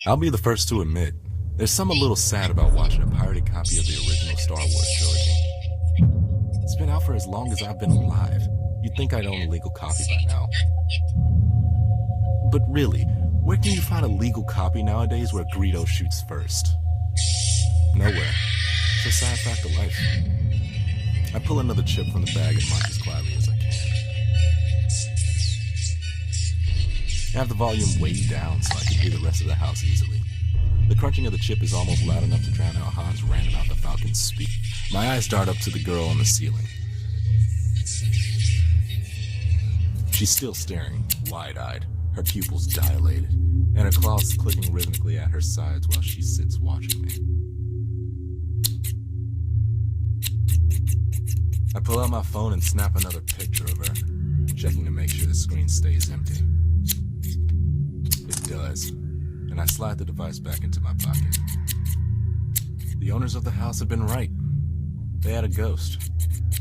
I'll be the first to admit, there's something a little sad about watching a pirated copy of the original Star Wars trilogy. It's been out for as long as I've been alive. You'd think I'd own a legal copy by now. But really, where can you find a legal copy nowadays where Greedo shoots first? Nowhere. It's a sad fact of life. I pull another chip from the bag and munch as quietly as I can. I have the volume way down so I can hear the rest of the house easily. The crunching of the chip is almost loud enough to drown out Han's rant about the Falcon's speak. My eyes dart up to the girl on the ceiling. She's still staring, wide-eyed, her pupils dilated, and her claws clicking rhythmically at her sides while she sits watching me. I pull out my phone and snap another picture of her, checking to make sure the screen stays empty. It does, and I slide the device back into my pocket. The owners of the house had been right. They had a ghost,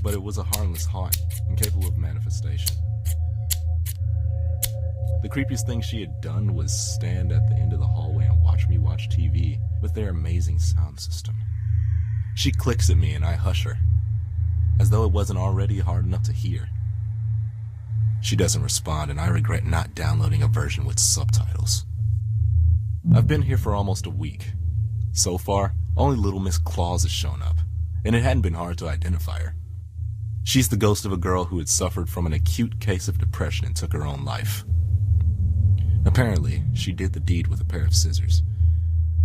but it was a harmless haunt, incapable of manifestation. The creepiest thing she had done was stand at the end of the hallway and watch me watch TV with their amazing sound system. She clicks at me and I hush her, as though it wasn't already hard enough to hear. She doesn't respond, and I regret not downloading a version with subtitles. I've been here for almost a week. So far, only Little Miss Claus has shown up, and it hadn't been hard to identify her. She's the ghost of a girl who had suffered from an acute case of depression and took her own life. Apparently, she did the deed with a pair of scissors,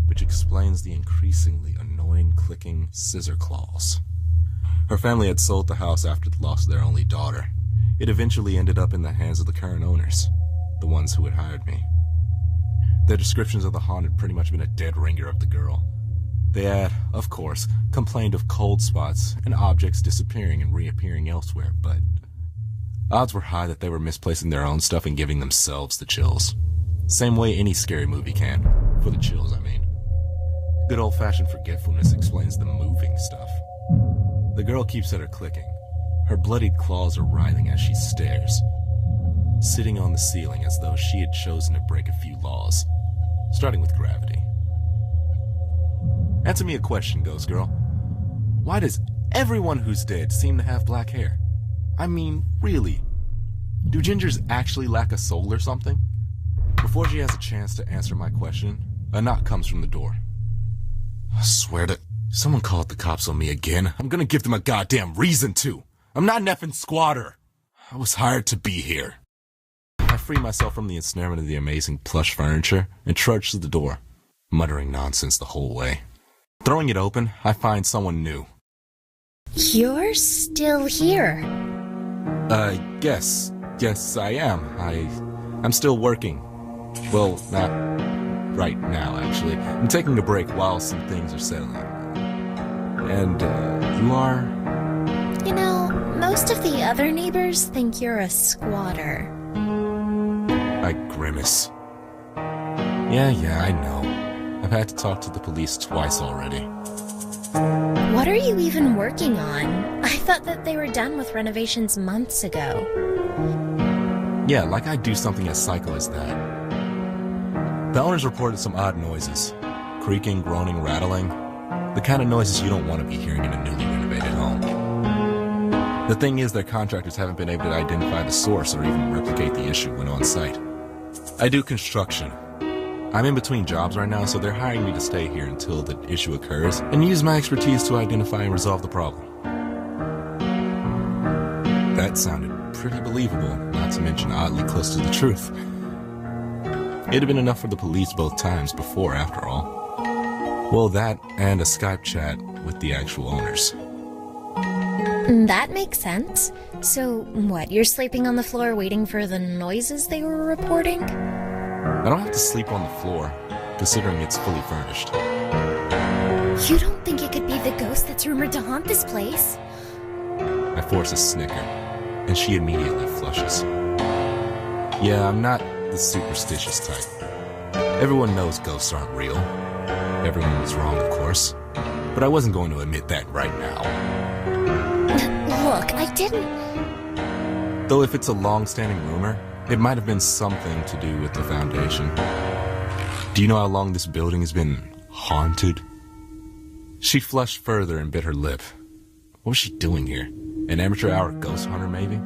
which explains the increasingly annoying clicking scissor claws. Her family had sold the house after the loss of their only daughter. It eventually ended up in the hands of the current owners, the ones who had hired me. Their descriptions of the haunt had pretty much been a dead ringer of the girl. They had, of course, complained of cold spots and objects disappearing and reappearing elsewhere, but odds were high that they were misplacing their own stuff and giving themselves the chills. Same way any scary movie can. For the chills, I mean. Good old-fashioned forgetfulness explains the moving stuff. The girl keeps at her clicking. Her bloodied claws are writhing as she stares, sitting on the ceiling as though she had chosen to break a few laws, starting with gravity. Answer me a question, ghost girl. Why does everyone who's dead seem to have black hair? I mean, really? Do gingers actually lack a soul or something? Before she has a chance to answer my question, a knock comes from the door. I swear to... Someone called the cops on me again. I'm gonna give them a goddamn reason to. I'm not an effing squatter. I was hired to be here. I free myself from the ensnarement of the amazing plush furniture and trudge to the door, muttering nonsense the whole way. Throwing it open, I find someone new. You're still here. Yes, I am. I'm still working. Well, not right now, actually. I'm taking a break while some things are settling. And, you are? You know, most of the other neighbors think you're a squatter. I grimace. Yeah, I know. I've had to talk to the police twice already. What are you even working on? I thought that they were done with renovations months ago. Yeah, like I'd do something as psycho as that. The owners reported some odd noises. Creaking, groaning, rattling. The kind of noises you don't want to be hearing in a newly renovated home. The thing is, their contractors haven't been able to identify the source or even replicate the issue when on site. I do construction. I'm in between jobs right now, so they're hiring me to stay here until the issue occurs and use my expertise to identify and resolve the problem. That sounded pretty believable, not to mention oddly close to the truth. It'd been enough for the police both times before, after all. Well, that and a Skype chat with the actual owners. That makes sense. So, what, you're sleeping on the floor waiting for the noises they were reporting? I don't have to sleep on the floor, considering it's fully furnished. You don't think it could be the ghost that's rumored to haunt this place? I force a snicker, and she immediately flushes. Yeah, I'm not the superstitious type. Everyone knows ghosts aren't real. Everyone was wrong, of course. But I wasn't going to admit that right now. Look, I didn't... Though if it's a long-standing rumor, it might have been something to do with the foundation. Do you know how long this building has been haunted? She flushed further and bit her lip. What was she doing here? An amateur hour ghost hunter, maybe?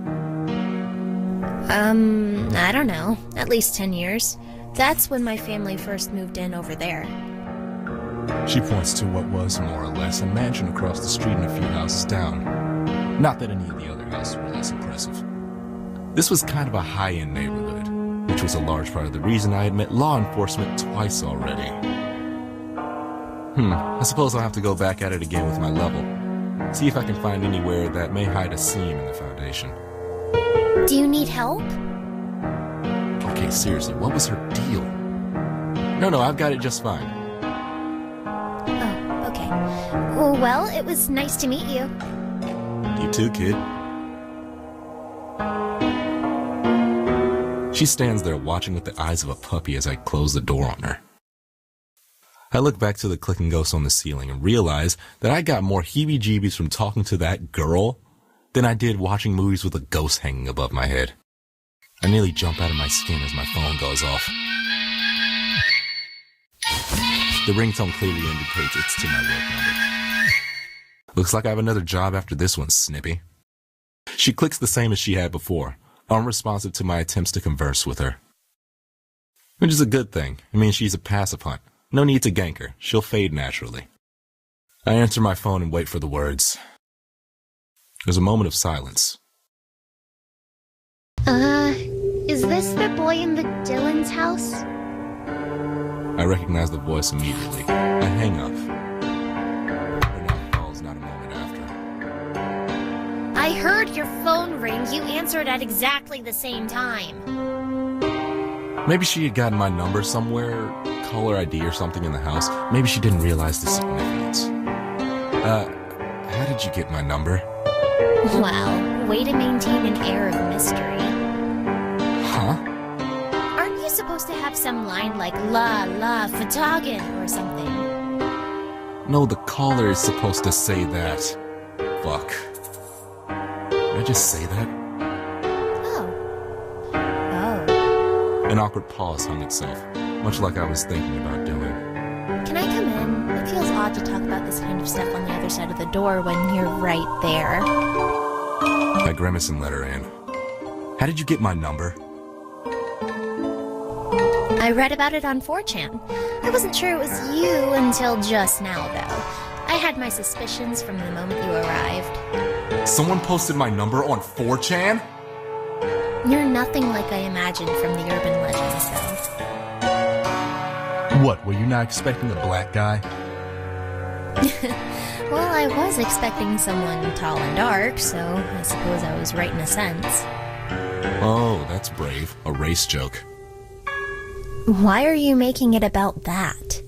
I don't know. At least 10 years. That's when my family first moved in over there. She points to what was, more or less, a mansion across the street and a few houses down. Not that any of the other houses were less impressive. This was kind of a high-end neighborhood, which was a large part of the reason I had met law enforcement twice already. I suppose I'll have to go back at it again with my level. See if I can find anywhere that may hide a seam in the foundation. Do you need help? Okay, seriously, what was her deal? No, I've got it just fine. Oh, okay. Well, it was nice to meet you. You too, kid. She stands there watching with the eyes of a puppy as I close the door on her. I look back to the clicking ghost on the ceiling and realize that I got more heebie-jeebies from talking to that girl than I did watching movies with a ghost hanging above my head. I nearly jump out of my skin as my phone goes off. The ringtone clearly indicates it's to my work number. Looks like I have another job after this one, Snippy. She clicks the same as she had before, unresponsive to my attempts to converse with her. Which is a good thing. It means she's a passive hunt. No need to gank her. She'll fade naturally. I answer my phone and wait for the words. There's a moment of silence. Is this the boy in the Dylan's house? I recognize the voice immediately. I hang up. Her knock falls not a moment after. I heard your phone ring. You answered at exactly the same time. Maybe she had gotten my number somewhere, caller ID or something in the house. Maybe she didn't realize the significance. How did you get my number? Wow, way to maintain an air of mystery. Huh? Aren't you supposed to have some line like la Fatagan or something? No, the caller is supposed to say that. Fuck. Did I just say that? Oh. An awkward pause hung itself, much like I was thinking about doing. Can I come in? It feels odd to talk about this kind of stuff on the other side of the door when you're right there. I grimace and let her in. How did you get my number? I read about it on 4chan. I wasn't sure it was you until just now, though. I had my suspicions from the moment you arrived. Someone posted my number on 4chan? You're nothing like I imagined from the urban legends, though. What, were you not expecting a black guy? Well, I was expecting someone tall and dark, so I suppose I was right in a sense. Oh, that's brave. A race joke. Why are you making it about that?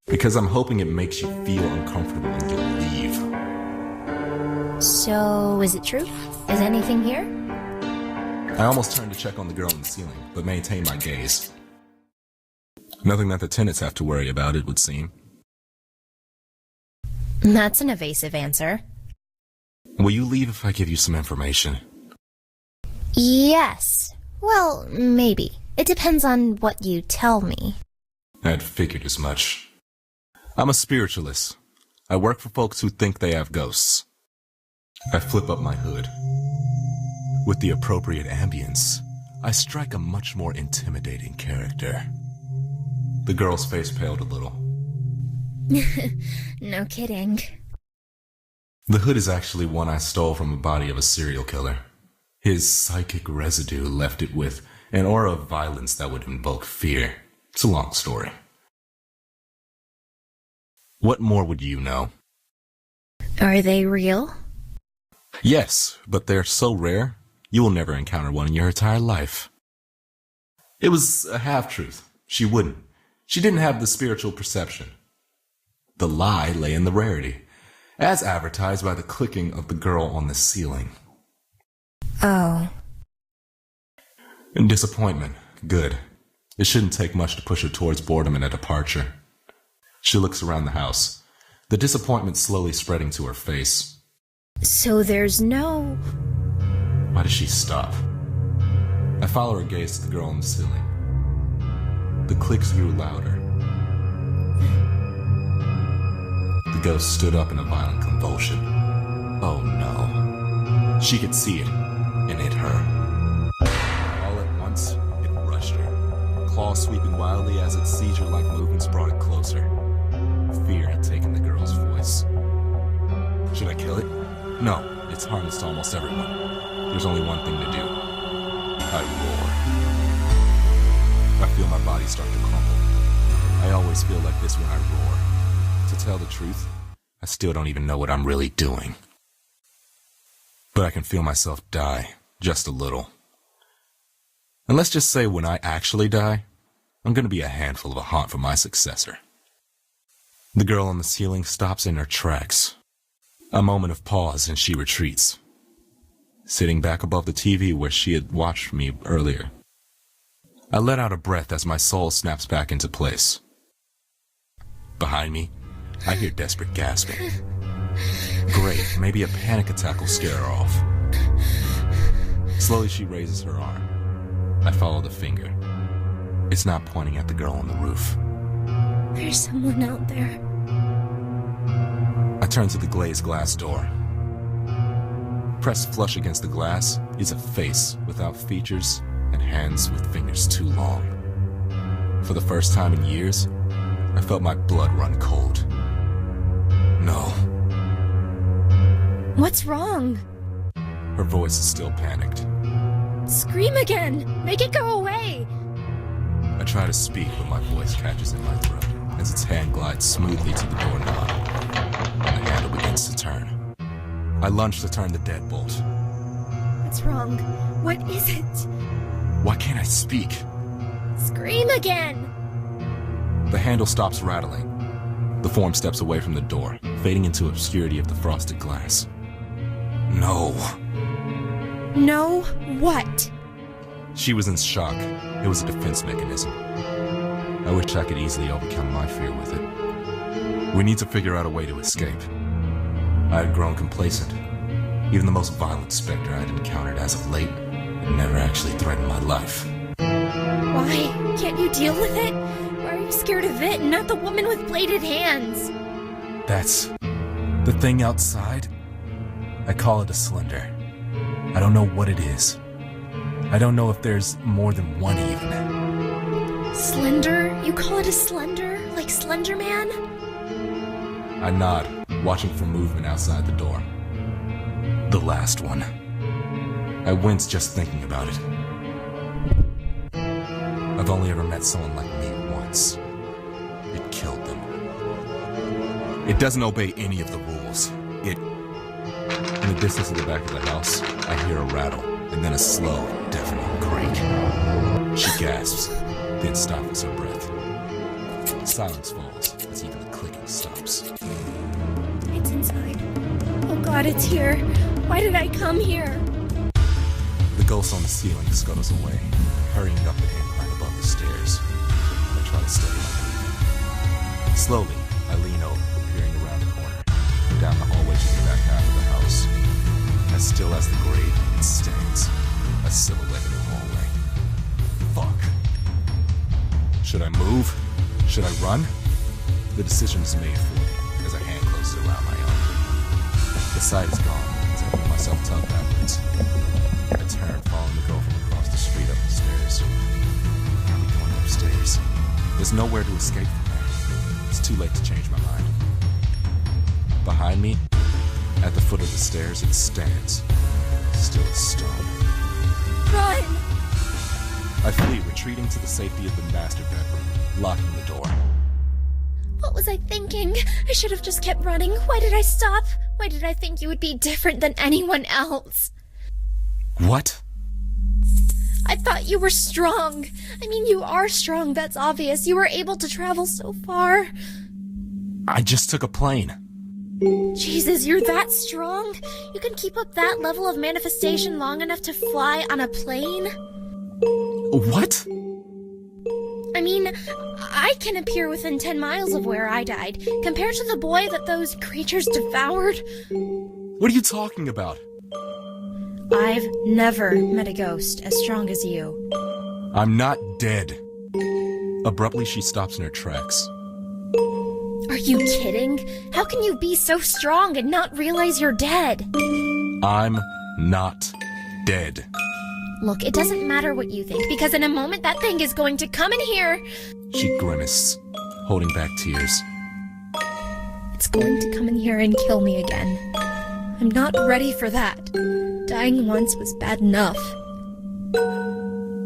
Because I'm hoping it makes you feel uncomfortable and you'll leave. So, is it true? Is anything here? I almost turned to check on the girl in the ceiling, but maintained my gaze. Nothing that the tenants have to worry about, it would seem. That's an evasive answer. Will you leave if I give you some information? Yes. Well, maybe. It depends on what you tell me. I'd figured as much. I'm a spiritualist. I work for folks who think they have ghosts. I flip up my hood. With the appropriate ambience, I strike a much more intimidating character. The girl's face paled a little. No kidding. The hood is actually one I stole from the body of a serial killer. His psychic residue left it with an aura of violence that would invoke fear. It's a long story. What more would you know? Are they real? Yes, but they're so rare, you will never encounter one in your entire life. It was a half-truth. She wouldn't. She didn't have the spiritual perception. The lie lay in the rarity, as advertised by the clicking of the girl on the ceiling. Oh. And disappointment. Good. It shouldn't take much to push her towards boredom and a departure. She looks around the house, the disappointment slowly spreading to her face. So there's no... Why does she stop? I follow her gaze to the girl on the ceiling. The clicks grew louder. The ghost stood up in a violent convulsion. Oh no. She could see it, and it her. All at once, it rushed her, claws sweeping wildly as its seizure-like movements brought it closer. Fear had taken the girl's voice. Should I kill it? No, it's harmless to almost everyone. There's only one thing to do. I roar. I feel my body start to crumble. I always feel like this when I roar. To tell the truth, I still don't even know what I'm really doing. But I can feel myself die, just a little. And let's just say when I actually die, I'm gonna be a handful of a haunt for my successor. The girl on the ceiling stops in her tracks. A moment of pause and she retreats, sitting back above the TV where she had watched me earlier. I let out a breath as my soul snaps back into place. Behind me, I hear desperate gasping. Great, maybe a panic attack will scare her off. Slowly she raises her arm. I follow the finger. It's not pointing at the girl on the roof. There's someone out there. I turn to the glazed glass door. Pressed flush against the glass is a face without features and hands with fingers too long. For the first time in years, I felt my blood run cold. No. What's wrong? Her voice is still panicked. Scream again! Make it go away! I try to speak, but my voice catches in my throat as its hand glides smoothly to the doorknob, and the handle begins to turn. I lunge to turn the deadbolt. What's wrong? What is it? Why can't I speak? Scream again! The handle stops rattling. The form steps away from the door, fading into obscurity of the frosted glass. No. No, what? She was in shock. It was a defense mechanism. I wish I could easily overcome my fear with it. We need to figure out a way to escape. I had grown complacent. Even the most violent specter I'd encountered as of late had never actually threatened my life. Why? Can't you deal with it? Why are you scared of it and not the woman with bladed hands? That's the thing outside. I call it a slender. I don't know what it is. I don't know if there's more than one even. Slender? You call it a slender? Like Slender Man? I nod, watching for movement outside the door. The last one. I wince just thinking about it. I've only ever met someone like me once. It killed them. It doesn't obey any of the rules. In the distance of the back of the house, I hear a rattle, and then a slow, deafening creak. She gasps, then stifles her breath. Silence falls as even the clicking stops. It's inside. Oh God, it's here. Why did I come here? The ghost on the ceiling scuttles away, hurrying up the incline above the stairs. I try to steady my breathing. Slowly, I lean over, peering around the corner, down the hallway to the back half of the house. As still as the grave, it stands, a silhouette in the hallway. Fuck. Should I move? Should I run? The decision is made for me as a hand closes around my arm. The sight is gone as I feel myself tug backwards. I turn, following the girl from across the street up the stairs. Where are we going upstairs? There's nowhere to escape from there. It's too late to change my mind. Behind me, at the foot of the stairs, it stands, still as stone. Run! I flee, retreating to the safety of the master bedroom, locking the door. What was I thinking? I should have just kept running. Why did I stop? Why did I think you would be different than anyone else? What? I thought you were strong. I mean, you are strong, that's obvious. You were able to travel so far. I just took a plane. Jesus, you're that strong? You can keep up that level of manifestation long enough to fly on a plane? What? I mean, I can appear within 10 miles of where I died, compared to the boy that those creatures devoured. What are you talking about? I've never met a ghost as strong as you. I'm not dead. Abruptly, she stops in her tracks. Are you kidding? How can you be so strong and not realize you're dead? I'm not dead. Look, it doesn't matter what you think, because in a moment that thing is going to come in here. She grimaced, holding back tears. It's going to come in here and kill me again. I'm not ready for that. Dying once was bad enough.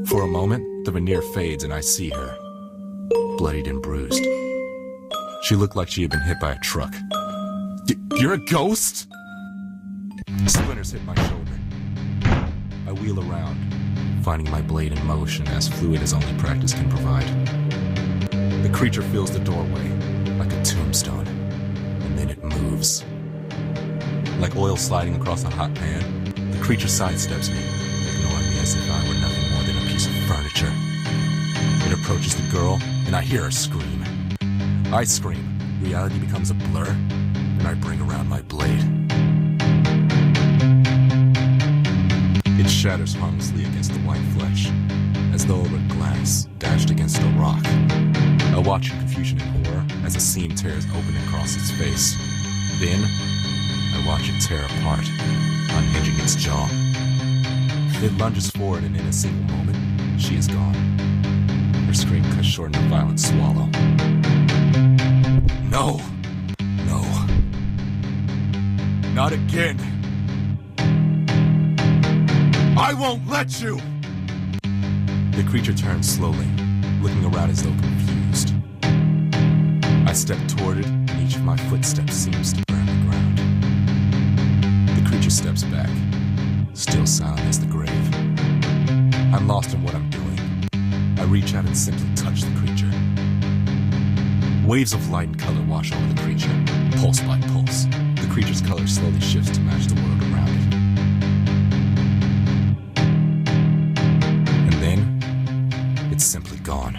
For a moment, the veneer fades and I see her, bloodied and bruised. She looked like she had been hit by a truck. You're a ghost? Splinters hit my shoulder. I wheel around, finding my blade in motion as fluid as only practice can provide. The creature fills the doorway like a tombstone, and then it moves. Like oil sliding across a hot pan, the creature sidesteps me, ignoring me as if I were nothing more than a piece of furniture. It approaches the girl, and I hear her scream. I scream, reality becomes a blur, and I bring around my blade. It shatters harmlessly against the white flesh, as though it were glass dashed against a rock. I watch in confusion and horror as a seam tears open across its face. Then, I watch it tear apart, unhinging its jaw. It lunges forward, and in a single moment, she is gone. Her scream cut short in a violent swallow. No! No. Not again! I won't let you! The creature turns slowly, looking around as though confused. I step toward it, and each of my footsteps seems to burn the ground. The creature steps back, still silent as the grave. I'm lost in what I'm doing. I reach out and simply touch the creature. Waves of light and color wash over the creature, pulse by pulse. The creature's color slowly shifts to match the world around it. It's simply gone.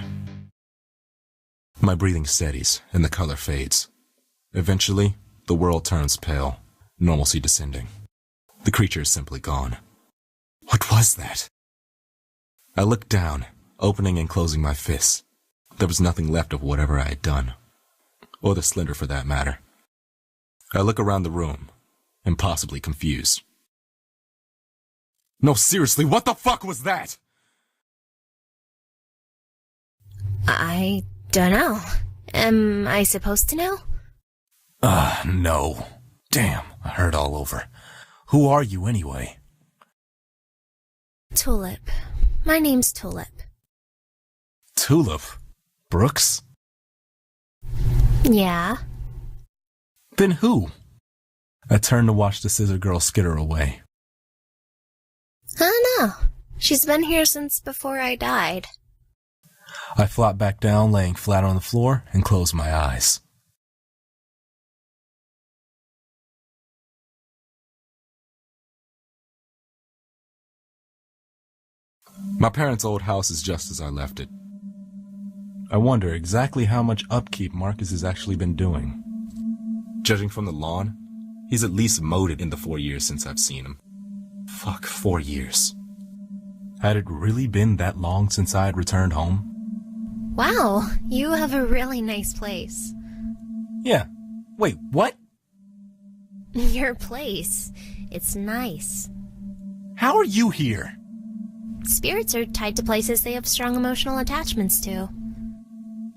My breathing steadies, and the color fades. Eventually, the world turns pale, normalcy descending. The creature is simply gone. What was that? I looked down, opening and closing my fists. There was nothing left of whatever I had done, or the Slender for that matter. I look around the room, impossibly confused. No, seriously, what the fuck was that? I don't know. Am I supposed to know? No. Damn, I hurt all over. Who are you anyway? Tulip. My name's Tulip. Tulip? Brooks? Yeah. Then who? I turned to watch the scissor girl skitter away. I don't know. She's been here since before I died. I flopped back down, laying flat on the floor, and closed my eyes. My parents' old house is just as I left it. I wonder exactly how much upkeep Marcus has actually been doing. Judging from the lawn, he's at least mowed it in the 4 years since I've seen him. Fuck, 4 years. Had it really been that long since I had returned home? Wow, you have a really nice place. Yeah. Wait, what? Your place. It's nice. How are you here? Spirits are tied to places they have strong emotional attachments to.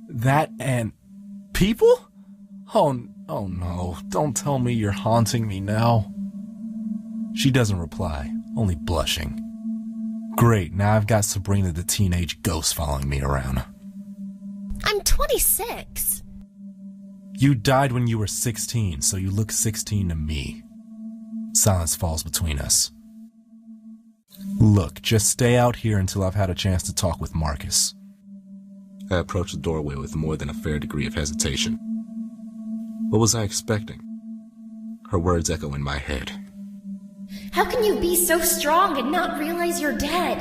That and people? Oh no, don't tell me you're haunting me now. She doesn't reply, only blushing. Great, now I've got Sabrina the teenage ghost following me around. I'm 26. You died when you were 16, so you look 16 to me. Silence falls between us. Look, just stay out here until I've had a chance to talk with Marcus. I approached the doorway with more than a fair degree of hesitation. What was I expecting? Her words echo in my head. How can you be so strong and not realize you're dead?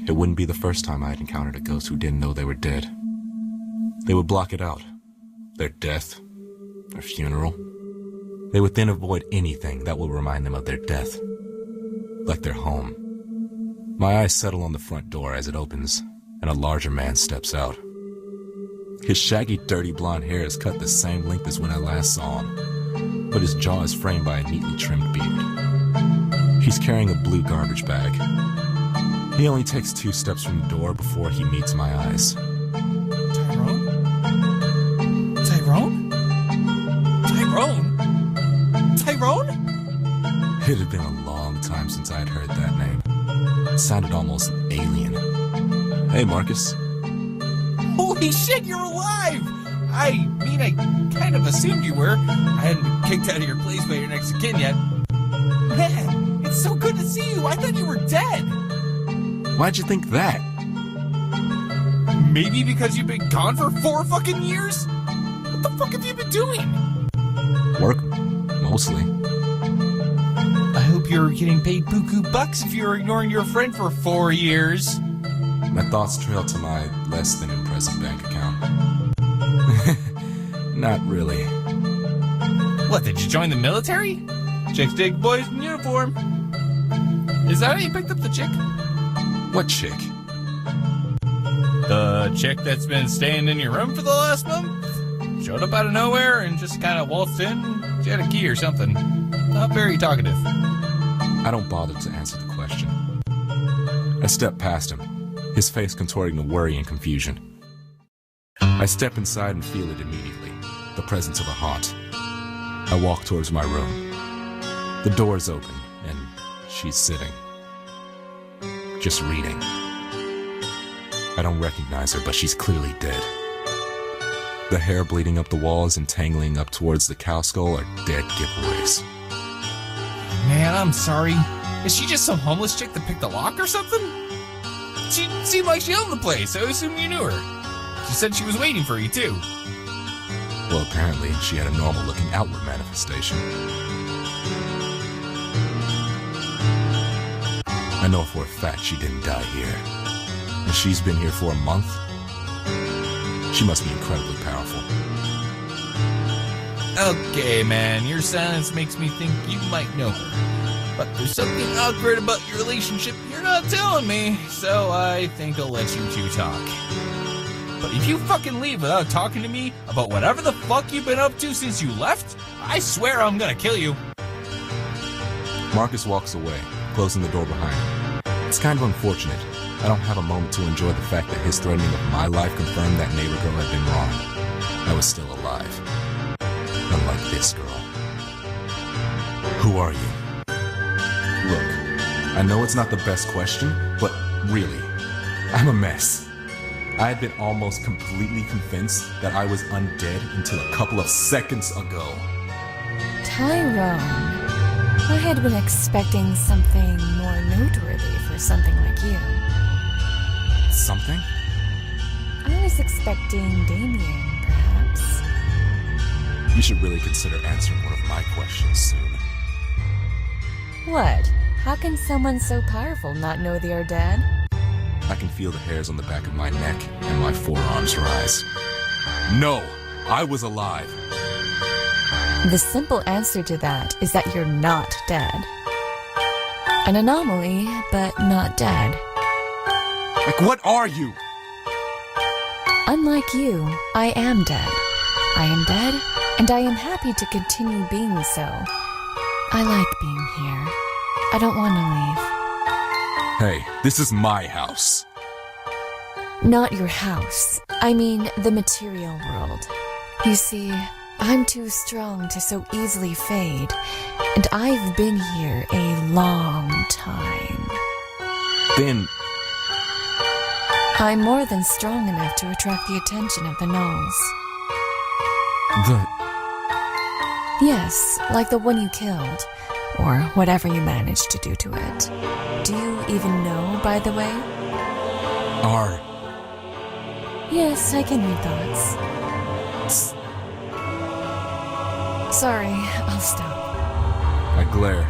It wouldn't be the first time I had encountered a ghost who didn't know they were dead. They would block it out. Their death, their funeral. They would then avoid anything that would remind them of their death. Like their home. My eyes settle on the front door as it opens, and a larger man steps out. His shaggy, dirty blonde hair is cut the same length as when I last saw him, but his jaw is framed by a neatly trimmed beard. He's carrying a blue garbage bag. He only takes 2 steps from the door before he meets my eyes. Tyrone? Tyrone? Tyrone? Tyrone? It had been a long time since I had heard that name. It sounded almost alien. Hey, Marcus. Holy shit, you're alive! I mean, I kind of assumed you were. I hadn't been kicked out of your place by your next of kin yet. Man, it's so good to see you. I thought you were dead. Why'd you think that? Maybe because you've been gone for 4 fucking years? What the fuck have you been doing? Work, mostly. I hope you're getting paid buku bucks if you're ignoring your friend for 4 years. My thoughts trail to my less than impressive bank account. Not really. What, did you join the military? Chicks dig boys in uniform. Is that how you picked up the chick? What chick? The chick that's been staying in your room for the last month? Showed up out of nowhere and just kind of waltzed in. She had a key or something. Not very talkative. I don't bother to answer the question. I step past him, his face contorting to worry and confusion. I step inside and feel it immediately, the presence of a haunt. I walk towards my room. The door's open, and she's sitting. Just reading. I don't recognize her, but she's clearly dead. The hair bleeding up the walls and tangling up towards the cow skull are dead giveaways. Man, I'm sorry. Is she just some homeless chick that picked a lock or something? She seemed like she owned the place, so I assume you knew her. She said she was waiting for you, too. Well, apparently, she had a normal-looking outward manifestation. I know for a fact she didn't die here. And she's been here for a month. She must be incredibly powerful. Okay, man, your silence makes me think you might know her. But there's something awkward about your relationship you're not telling me, so I think I'll let you two talk. But if you fucking leave without talking to me about whatever the fuck you've been up to since you left, I swear I'm gonna kill you. Marcus walks away, closing the door behind him. It's kind of unfortunate. I don't have a moment to enjoy the fact that his threatening of my life confirmed that neighbor girl had been wrong. I was still alive. Unlike this girl. Who are you? Look, I know it's not the best question, but really, I'm a mess. I had been almost completely convinced that I was undead until a couple of seconds ago. Tyrone, I had been expecting something more noteworthy for something like you. Something? I was expecting Damien, perhaps. You should really consider answering one of my questions soon. What? How can someone so powerful not know they are dead? I can feel the hairs on the back of my neck and my forearms rise. No, I was alive. The simple answer to that is that you're not dead. An anomaly, but not dead. Like, what are you? Unlike you, I am dead. I am dead, and I am happy to continue being so. I like being here. I don't want to leave. Hey, this is my house. Not your house. I mean, the material world. You see, I'm too strong to so easily fade, and I've been here a long time. Then I'm more than strong enough to attract the attention of the gnolls. Yes, like the one you killed, or whatever you managed to do to it. Do you even know, by the way? Are... Yes, I can read thoughts. Sorry, I'll stop. I glare.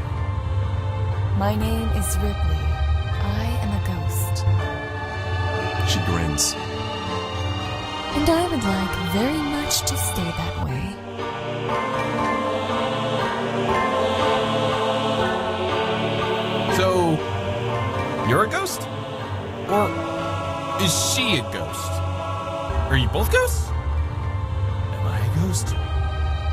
My name is Ripley. I am a ghost. She grins. And I would like very much to stay that way. So, you're a ghost? Or is she a ghost? Are you both ghosts? supposed to.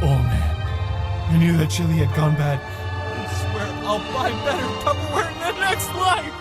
Oh man, I knew that chili had gone bad. I swear I'll buy better Tupperware in the next life.